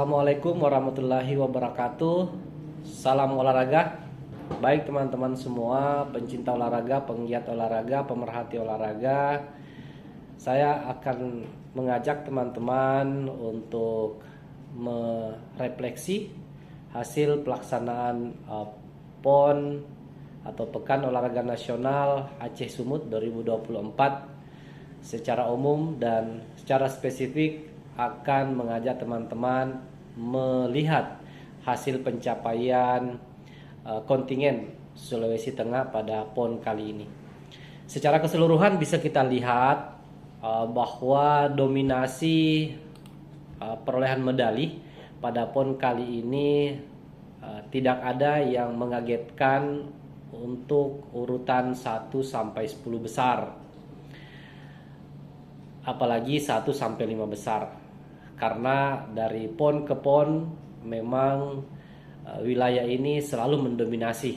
Assalamualaikum warahmatullahi wabarakatuh. Salam olahraga. Baik teman-teman semua, pencinta olahraga, penggiat olahraga, pemerhati olahraga. Saya akan mengajak teman-teman untuk merefleksi hasil pelaksanaan PON atau Pekan Olahraga Nasional Aceh Sumut 2024 secara umum, dan secara spesifik akan mengajak teman-teman melihat hasil pencapaian kontingen Sulawesi Tengah pada PON kali ini. Secara keseluruhan bisa kita lihat bahwa dominasi perolehan medali pada PON kali ini tidak ada yang mengagetkan untuk urutan 1 sampai 10 besar. Apalagi 1 sampai 5 besar. Karena dari PON ke PON memang wilayah ini selalu mendominasi.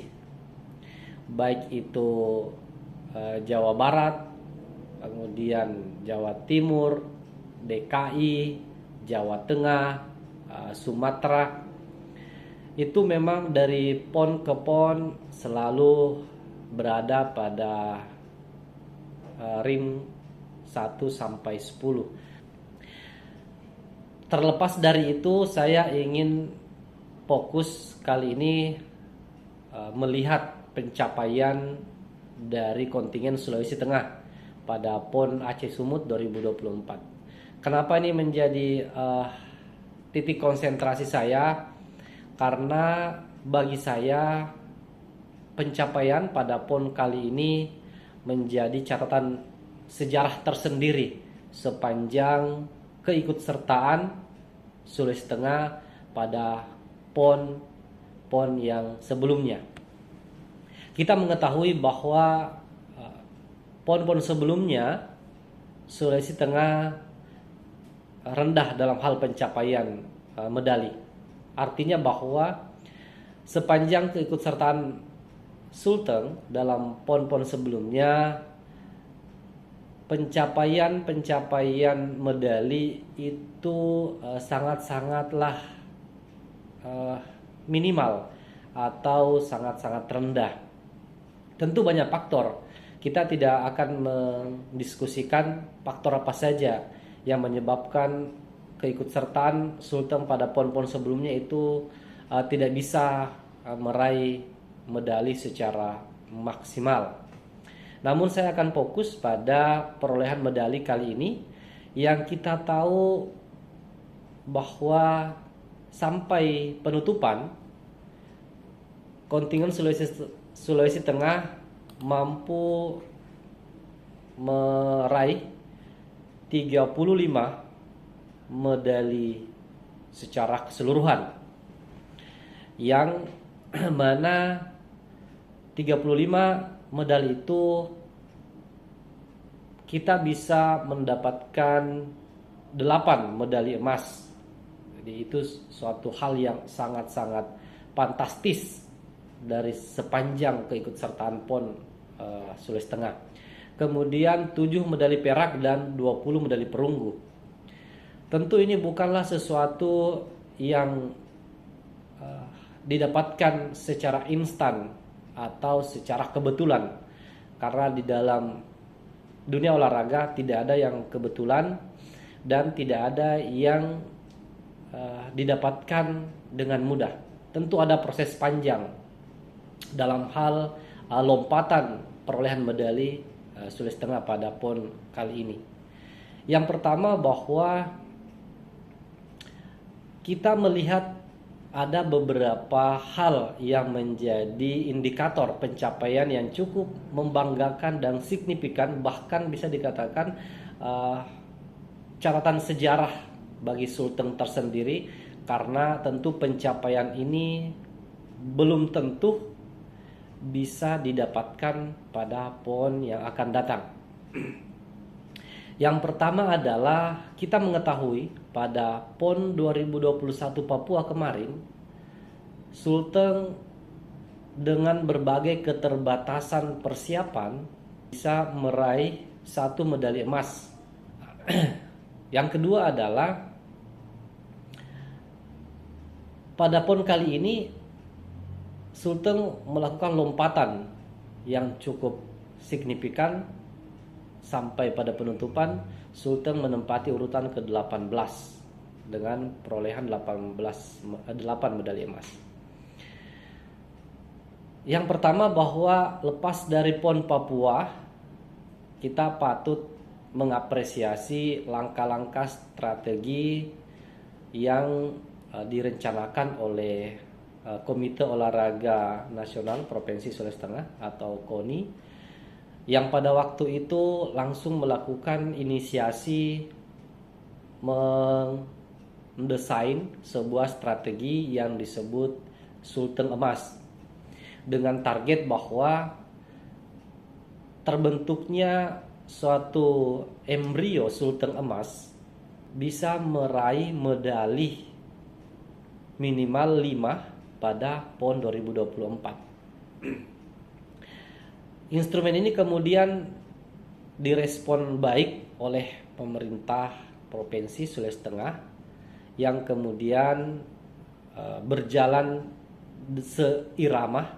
Baik itu Jawa Barat, kemudian Jawa Timur, DKI, Jawa Tengah, Sumatera. Itu memang dari PON ke PON selalu berada pada ring 1 sampai 10. Terlepas dari itu, saya ingin fokus kali ini melihat pencapaian dari kontingen Sulawesi Tengah pada PON Aceh Sumut 2024. Kenapa ini menjadi titik konsentrasi saya? Karena bagi saya pencapaian pada PON kali ini menjadi catatan sejarah tersendiri sepanjang keikutsertaan Sulawesi Tengah pada PON yang sebelumnya. Kita mengetahui bahwa PON sebelumnya Sulawesi Tengah rendah dalam hal pencapaian medali. Artinya bahwa sepanjang keikutsertaan Sulteng dalam PON sebelumnya, pencapaian medali itu sangat-sangatlah minimal atau sangat-sangat rendah. Tentu banyak faktor. Kita tidak akan mendiskusikan faktor apa saja yang menyebabkan keikutsertaan Sulteng pada PON sebelumnya itu tidak bisa meraih medali secara maksimal. Namun saya akan fokus pada perolehan medali kali ini, yang kita tahu bahwa sampai penutupan kontingen Sulawesi Tengah mampu meraih 35 medali secara keseluruhan, yang mana 35 medali itu kita bisa mendapatkan 8 medali emas. Jadi itu suatu hal yang sangat-sangat fantastis dari sepanjang keikutsertaan PON Sulawesi Tengah. Kemudian 7 medali perak dan 20 medali perunggu. Tentu ini bukanlah sesuatu yang didapatkan secara instan atau secara kebetulan, karena di dalam dunia olahraga tidak ada yang kebetulan dan tidak ada yang didapatkan dengan mudah. Tentu ada proses panjang dalam hal lompatan perolehan medali Sulawesi Tengah pada PON kali ini. Yang pertama, bahwa kita melihat ada beberapa hal yang menjadi indikator pencapaian yang cukup membanggakan dan signifikan, bahkan bisa dikatakan catatan sejarah bagi Sulteng tersendiri, karena tentu pencapaian ini belum tentu bisa didapatkan pada PON yang akan datang. Yang pertama adalah kita mengetahui pada PON 2021 Papua kemarin, Sulteng dengan berbagai keterbatasan persiapan bisa meraih 1 medali emas. Yang kedua adalah Pada PON kali ini Sulteng melakukan lompatan yang cukup signifikan sampai pada penutupan. Sulteng menempati urutan ke-18 dengan perolehan 8 medali emas. Yang pertama, bahwa lepas dari PON Papua, kita patut mengapresiasi langkah-langkah strategi yang direncanakan oleh Komite Olahraga Nasional Provinsi Sulawesi Tengah atau KONI, yang pada waktu itu langsung melakukan inisiasi mendesain sebuah strategi yang disebut Sulteng Emas, dengan target bahwa terbentuknya suatu embrio Sulteng Emas bisa meraih medali minimal 5 pada PON 2024. Instrumen ini kemudian direspon baik oleh pemerintah Provinsi Sulawesi Tengah, yang kemudian berjalan seirama,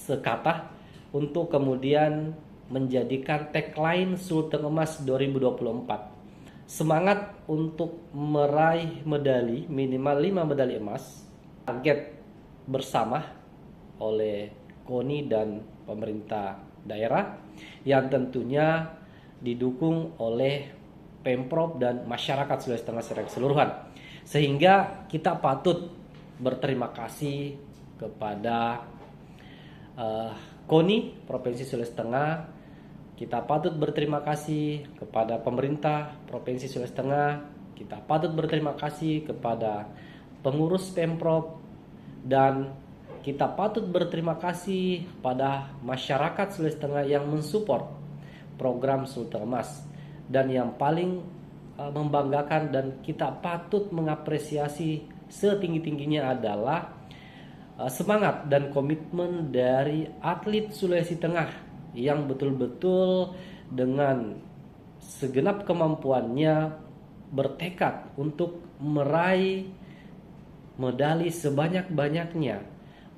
sekata, untuk kemudian menjadikan tagline Sulteng Emas 2024. Semangat untuk meraih medali minimal 5 medali emas, target bersama oleh KONI dan pemerintah daerah, yang tentunya didukung oleh Pemprov dan masyarakat Sulawesi Tengah secara keseluruhan. Sehingga kita patut berterima kasih kepada KONI Provinsi Sulawesi Tengah. Kita patut berterima kasih kepada pemerintah Provinsi Sulawesi Tengah. Kita patut berterima kasih kepada pengurus Pemprov, dan kita patut berterima kasih pada masyarakat Sulawesi Tengah yang mensupport program Sulteng Emas. Dan yang paling membanggakan dan kita patut mengapresiasi setinggi-tingginya adalah semangat dan komitmen dari atlet Sulawesi Tengah yang betul-betul dengan segenap kemampuannya bertekad untuk meraih medali sebanyak-banyaknya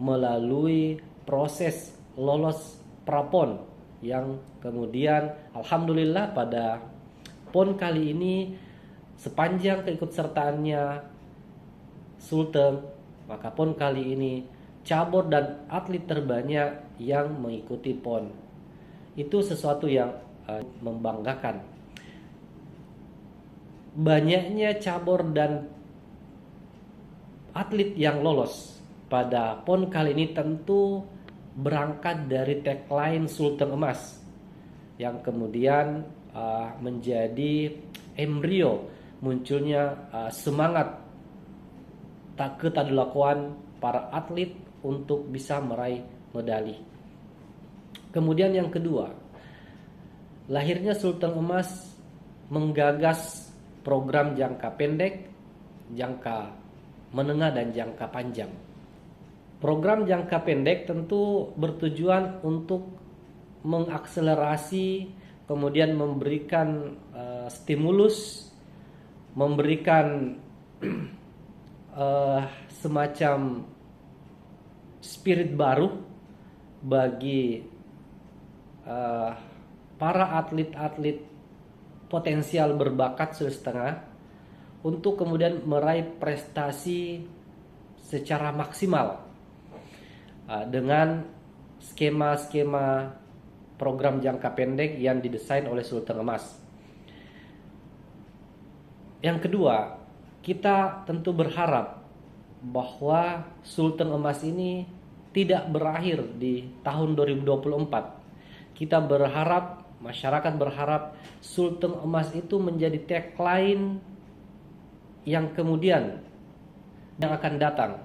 melalui proses lolos prapon, yang kemudian alhamdulillah pada PON kali ini sepanjang keikutsertaannya Sulteng, maka PON kali ini cabur dan atlet terbanyak yang mengikuti PON. Itu sesuatu yang membanggakan. Banyaknya cabur dan atlet yang lolos pada PON kali ini tentu berangkat dari tagline Sulteng Emas, yang kemudian menjadi embrio munculnya semangat tak ketidakluan para atlet untuk bisa meraih medali. Kemudian yang kedua, lahirnya Sulteng Emas menggagas program jangka pendek, jangka menengah, dan jangka panjang. Program jangka pendek tentu bertujuan untuk mengakselerasi, kemudian memberikan stimulus, memberikan semacam spirit baru bagi para atlet-atlet potensial berbakat Sulawesi Tengah untuk kemudian meraih prestasi secara maksimal dengan skema-skema program jangka pendek yang didesain oleh Sulteng Emas. Yang kedua, kita tentu berharap bahwa Sulteng Emas ini tidak berakhir di tahun 2024. Kita berharap, masyarakat berharap Sulteng Emas itu menjadi tagline yang kemudian yang akan datang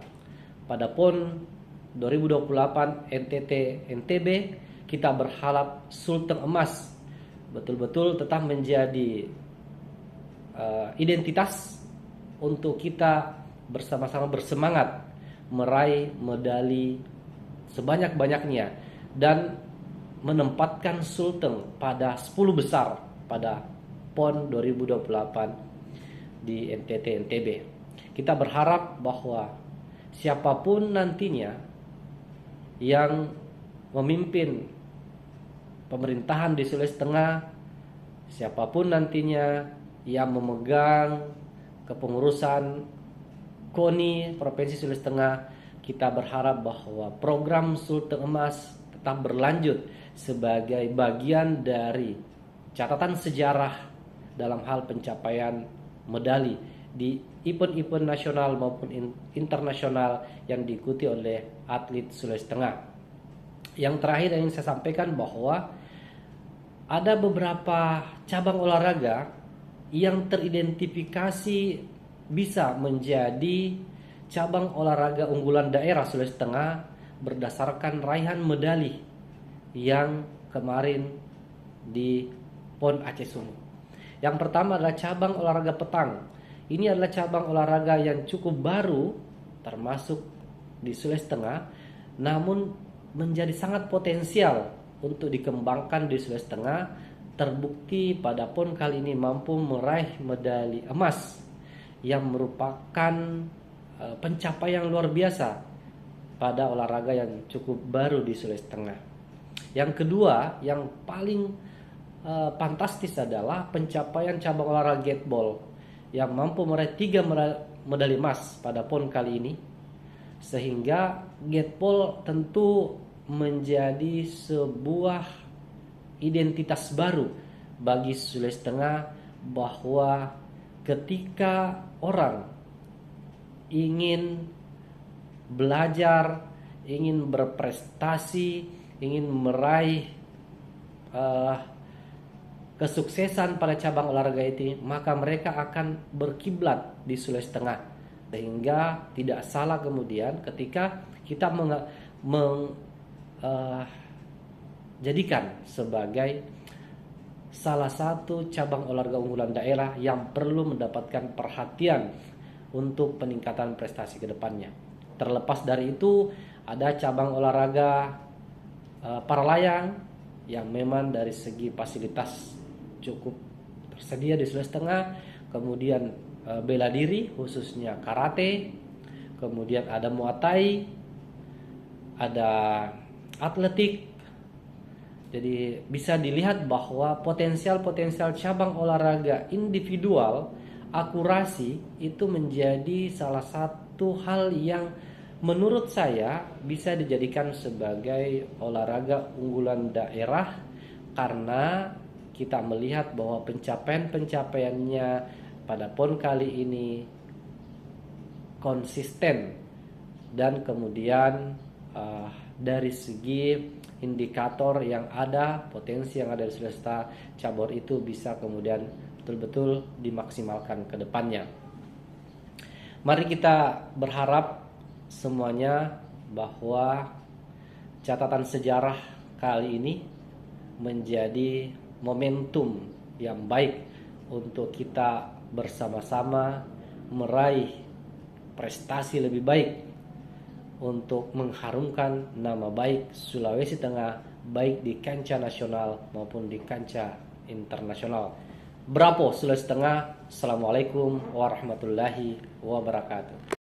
pada PON 2028 NTT NTB. Kita berharap Sulteng Emas betul-betul tetap menjadi identitas untuk kita bersama-sama bersemangat meraih medali sebanyak-banyaknya dan menempatkan Sulteng pada 10 besar pada PON 2028 di NTT NTB. kita berharap bahwa siapapun nantinya yang memimpin pemerintahan di Sulawesi Tengah, siapapun nantinya yang memegang kepengurusan KONI Provinsi Sulawesi Tengah, kita berharap bahwa program Sulteng Emas tetap berlanjut sebagai bagian dari catatan sejarah dalam hal pencapaian medali di event-event nasional maupun internasional yang diikuti oleh atlet Sulawesi Tengah. Yang terakhir yang ingin saya sampaikan bahwa ada beberapa cabang olahraga yang teridentifikasi bisa menjadi cabang olahraga unggulan daerah Sulawesi Tengah berdasarkan raihan medali yang kemarin di PON Aceh Sumut. Yang pertama adalah cabang olahraga petang. Ini adalah cabang olahraga yang cukup baru termasuk di Sulawesi Tengah, namun menjadi sangat potensial untuk dikembangkan di Sulawesi Tengah. Terbukti pada PON kali ini mampu meraih medali emas yang merupakan pencapaian luar biasa pada olahraga yang cukup baru di Sulawesi Tengah. Yang kedua, yang paling fantastis adalah pencapaian cabang olahraga gateball yang mampu meraih 3 medali emas pada PON kali ini, sehingga gateball tentu menjadi sebuah identitas baru bagi Sulawesi Tengah, bahwa ketika orang ingin belajar, ingin berprestasi, ingin meraih kesuksesan pada cabang olahraga ini, maka mereka akan berkiblat di Sulawesi Tengah. Sehingga tidak salah kemudian ketika kita jadikan sebagai salah satu cabang olahraga unggulan daerah yang perlu mendapatkan perhatian untuk peningkatan prestasi ke depannya. Terlepas dari itu, ada cabang olahraga para layang yang memang dari segi fasilitas cukup tersedia di Sulawesi Tengah. Kemudian bela diri khususnya karate, kemudian ada muay thai, ada atletik. Jadi bisa dilihat bahwa potensial-potensial cabang olahraga individual akurasi itu menjadi salah satu hal yang menurut saya bisa dijadikan sebagai olahraga unggulan daerah, karena kita melihat bahwa pencapaian-pencapaiannya pada PON kali ini konsisten, dan kemudian dari segi indikator yang ada, potensi yang ada di Sulawesi cabur itu bisa kemudian betul-betul dimaksimalkan ke depannya. Mari kita berharap semuanya bahwa catatan sejarah kali ini menjadi momentum yang baik untuk kita bersama-sama meraih prestasi lebih baik untuk mengharumkan nama baik Sulawesi Tengah, baik di kancah nasional maupun di kancah internasional. Bravo Sulawesi Tengah. Assalamualaikum warahmatullahi wabarakatuh.